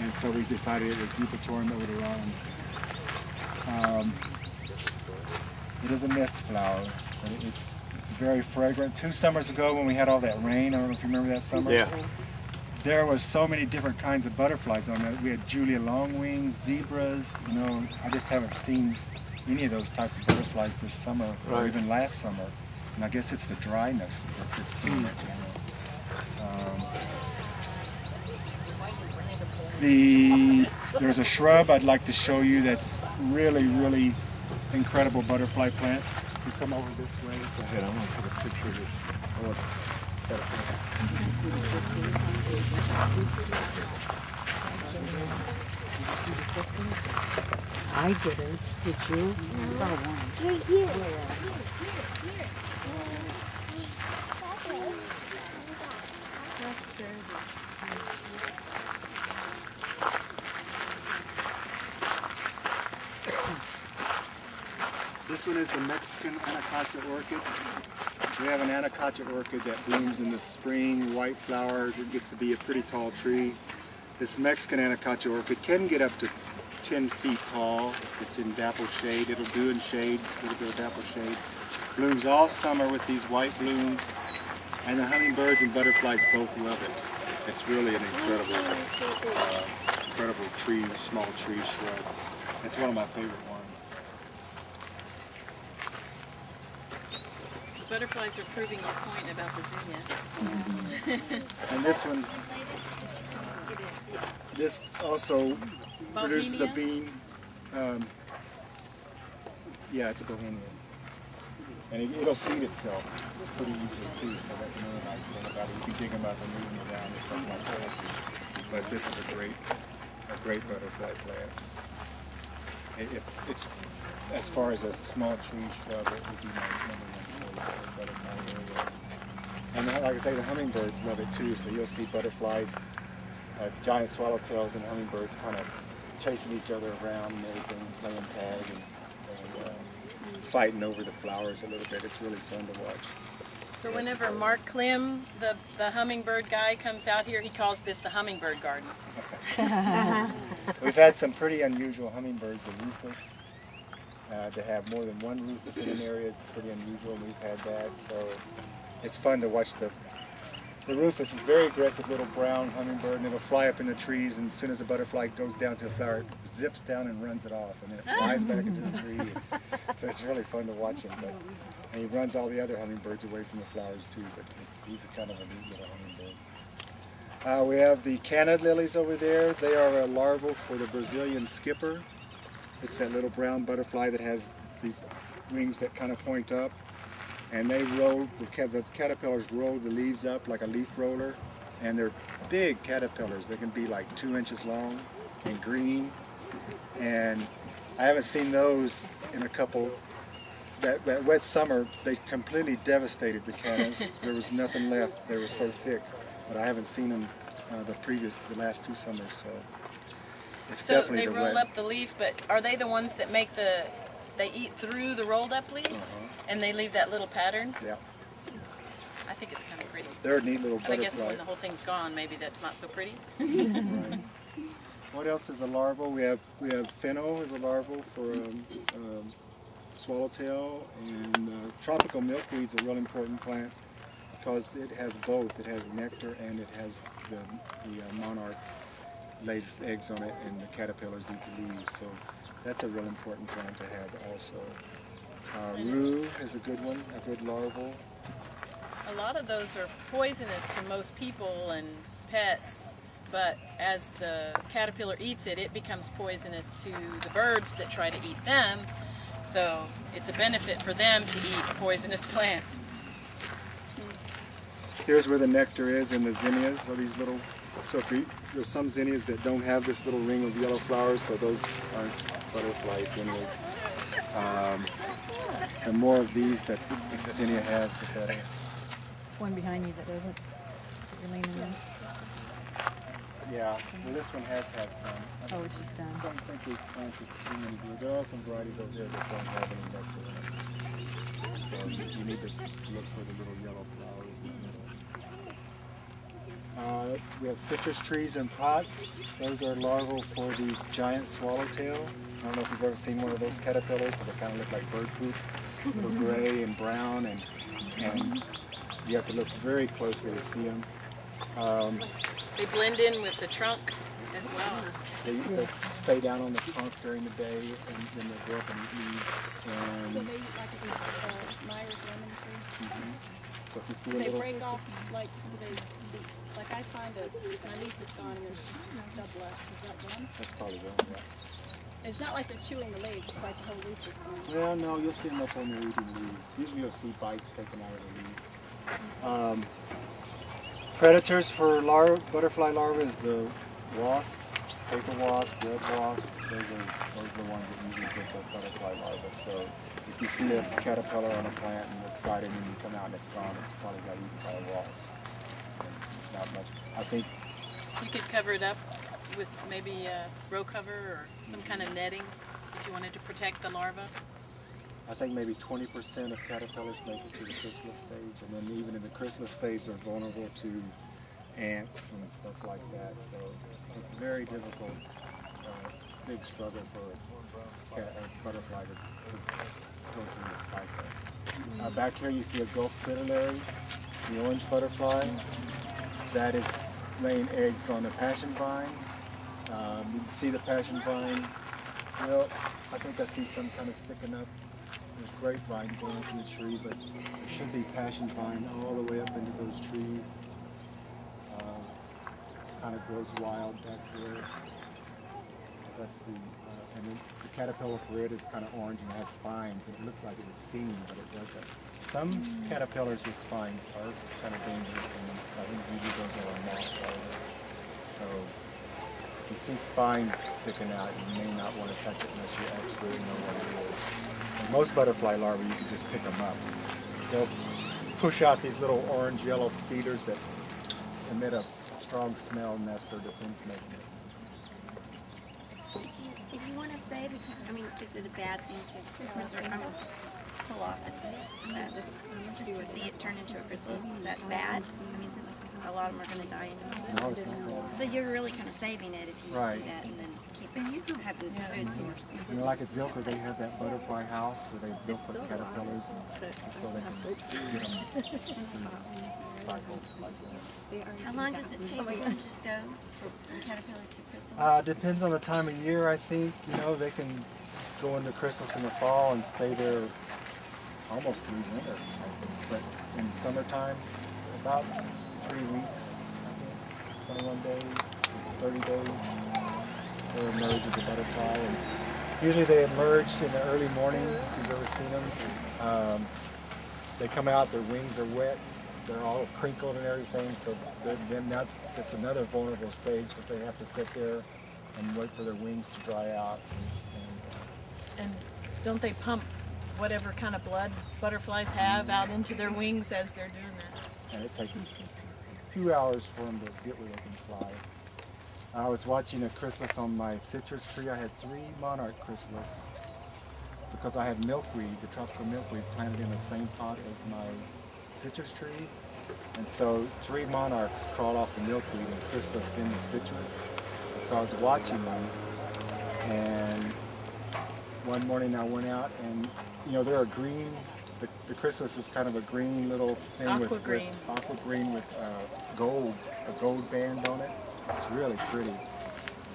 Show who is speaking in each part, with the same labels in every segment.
Speaker 1: and so we decided it was Eupatorium odorata. It is a mist flower, but it's very fragrant. 2 summers ago when we had all that rain, I don't know if you remember that summer.
Speaker 2: Yeah.
Speaker 1: There was so many different kinds of butterflies on that. We had Julia longwings, zebras, you know, I just haven't seen any of those types of butterflies this summer or even last summer. And I guess it's the dryness that's doing it. There's a shrub I'd like to show you that's really incredible butterfly plant. If you come over this way.
Speaker 2: Go ahead, I want to put a picture of this.
Speaker 3: I didn't. Did you?
Speaker 4: Right here.
Speaker 1: This one is the Mexican Anacacha orchid. We have an Anacacha orchid that blooms in the spring, white flower. It gets to be a pretty tall tree. This Mexican Anacacha orchid can get up to 10 feet tall. It's in dapple shade. It'll do in shade, a little bit of dapple shade. Blooms all summer with these white blooms, and the hummingbirds and butterflies both love it. It's really an incredible tree, small tree shrub. It's one of my favorite ones.
Speaker 5: Butterflies are proving your point about the zinnia.
Speaker 1: And this one, this also produces a bean. Yeah, it's a bohemian. And it'll seed itself pretty easily too, so that's another nice thing about it. You can dig them up and move them around and stuff like that. But this is a great butterfly plant. It's, as far as a small tree shrub, it would be my number one choice. But in my area. And like I say, the hummingbirds love it too, so you'll see butterflies, giant swallowtails and hummingbirds kind of chasing each other around and everything, playing tag and fighting over the flowers a little bit. It's really fun to watch.
Speaker 5: So whenever Mark Klim, the hummingbird guy, comes out here, he calls this the hummingbird garden.
Speaker 1: We've had some pretty unusual hummingbirds, the rufus. To have more than one rufus in an area is pretty unusual. We've had that, so it's fun to watch the rufus is a very aggressive little brown hummingbird, and it'll fly up in the trees, and as soon as the butterfly goes down to the flower, it zips down and runs it off, and then it flies back into the tree. So it's really fun to watch him. And he runs all the other hummingbirds away from the flowers too, but he's a kind of a neat little hummingbird. We have the Canada lilies over there. They are a larval for the Brazilian skipper. It's that little brown butterfly that has these wings that kind of point up. And they roll, the caterpillars roll the leaves up like a leaf roller. And they're big caterpillars. They can be like 2 inches long and green. And I haven't seen those in a couple, that wet summer, they completely devastated the cannas. There was nothing left. They were so thick. But I haven't seen them the last 2 summers. So it's definitely the wet.
Speaker 5: So they roll up the leaf, but are they the ones that make they eat through the rolled up leaf? And they leave that little pattern?
Speaker 1: Yeah.
Speaker 5: I think it's kind of pretty.
Speaker 1: They're a neat little
Speaker 5: But I
Speaker 1: butterfly.
Speaker 5: guess when the whole thing's gone, maybe that's not so pretty.
Speaker 1: Right. What else is a larval? We have fennel as a larval for swallowtail, and tropical milkweed's a real important plant because it has both. It has nectar and it has the monarch lays eggs on it, and the caterpillars eat the leaves. So that's a real important plant to have also. Rue is a good one, a good larval.
Speaker 5: A lot of those are poisonous to most people and pets, but as the caterpillar eats it, it becomes poisonous to the birds that try to eat them. So it's a benefit for them to eat poisonous plants.
Speaker 1: Here's where the nectar is in the zinnias. So these little, there's some zinnias that don't have this little ring of yellow flowers, so those aren't butterfly zinnias. The more of these that the zinnia has, the better.
Speaker 3: One behind you that doesn't. You're leaning in.
Speaker 1: Yeah, well this one has had some.
Speaker 3: Oh, it's just done.
Speaker 1: I don't think we've planted too many blue. There are some varieties over there that don't have any nectar in it. So you need to look for the little yellow flowers in the middle. We have citrus trees and pots. Those are larval for the giant swallowtail. I don't know if you've ever seen one of those caterpillars, but they kind of look like bird poop, little gray and brown, and you have to look very closely to see them.
Speaker 5: They blend in with the trunk as well.
Speaker 1: They stay down on the trunk during the day, and then they go up and eat leaves. And
Speaker 6: So they eat like a Myers lemon tree.
Speaker 1: so if you see a
Speaker 6: They
Speaker 1: little,
Speaker 6: break off, like, like I find my leaf is gone and there's just a stub left. Is that one?
Speaker 1: that's probably wrong. Yeah.
Speaker 6: It's not like they're chewing the leaves. It's like the whole leaf is gone.
Speaker 1: Well, no, you'll see them up on the eating leaves. Usually you'll see bites taken out of the leaf. Predators for butterfly larvae is the wasp, paper wasp, red wasp. Those are the ones that usually get the butterfly larvae. So if you see a caterpillar on a plant and you're excited and you come out and it's gone, it's probably got eaten by a wasp. Not much. I think
Speaker 5: You could cover it up with maybe a row cover or some kind of netting if you wanted to protect the larva.
Speaker 1: maybe 20% of caterpillars make it to the chrysalis stage, and then even in the chrysalis stage, they're vulnerable to ants and stuff like that. So it's a very difficult, big struggle for a butterfly to go through the cycle. Back here, you see a Gulf fritillary, the orange butterfly. That is laying eggs on the passion vine. You can see the passion vine. Well, I think I see some kind of sticking up. There's grapevine going from the tree, but there should be passion vine all the way up into those trees. Kind of grows wild back there. That's the, and then the caterpillar for it is kind of orange and has spines, and it looks like it would sting you, but it doesn't. Some caterpillars with spines are kind of dangerous, and I think usually those are a moth larvae. So if you see spines sticking out, you may not want to touch it unless you absolutely know what it is. And most butterfly larvae, you can just pick them up. They'll push out these little orange-yellow feeders that emit a strong smell, and that's their defense mechanism.
Speaker 4: If you want to save, I mean, is it a bad thing to preserve? I mean, just to pull off just to see it turn into a chrysalis. Is that bad? I mean, since a lot of them are going to die anyway.
Speaker 1: No, it's not bad.
Speaker 4: So you're really kind of saving it if you
Speaker 1: Right.
Speaker 4: do that and then keep it having its food source.
Speaker 1: You know, like at Zilker, they have that butterfly house where they built for caterpillars, and so they can get them through the cycle like that.
Speaker 4: How long does it take for them to go from caterpillar to chrysalis?
Speaker 1: Depends on the time of year, I think. You know, they can go into chrysalis in the fall and stay there almost through winter, I think. But in summertime, about 3 weeks, I think, 21 days, 30 days, they emerge as a butterfly. And usually they emerge in the early morning, if you've ever seen them. They come out, their wings are wet, they're all crinkled and everything, so then that's another vulnerable stage because they have to sit there and wait for their wings to dry out.
Speaker 5: And don't they pump whatever kind of blood butterflies have out into their wings as they're doing that?
Speaker 1: And it takes a few hours for them to get where they can fly. I was watching a chrysalis on my citrus tree. I had 3 monarch chrysalis because I had milkweed, the tropical milkweed, planted in the same pot as my citrus tree. And so 3 monarchs crawled off the milkweed and chrysalised in the citrus. And so I was watching them, and one morning I went out and, you know, they're a green, the chrysalis is kind of a green little thing
Speaker 5: Aqua green.
Speaker 1: aqua green with a gold band on it. It's really pretty.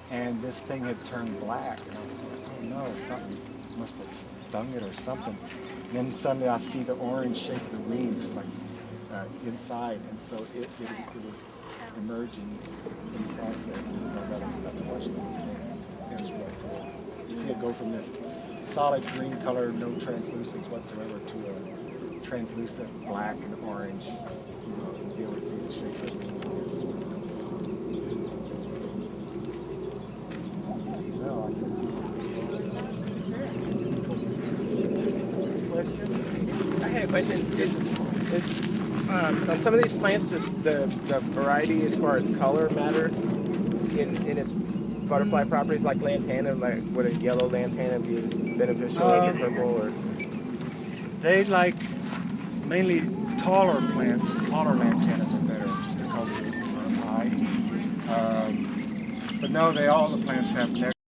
Speaker 1: And this thing had turned black, and I was going, oh no, something must have stung it or something. And then suddenly I see the orange shape of the wings, like inside, and so it was emerging in the process, and so I got to watch that. It was really cool. You see it go from this solid green color, no translucence whatsoever, to a translucent black and orange. You know, you'll be able to see the shape of the wings. It was really cool. It's really cool. No, I guess
Speaker 7: I had a question. Is on some of these plants, does the variety as far as color matter in its butterfly properties, like lantana? Like, would a yellow lantana be as beneficial as a purple? Or
Speaker 1: they like mainly taller plants. Smaller lantanas are better just because they burn high But no, all the plants have nectar.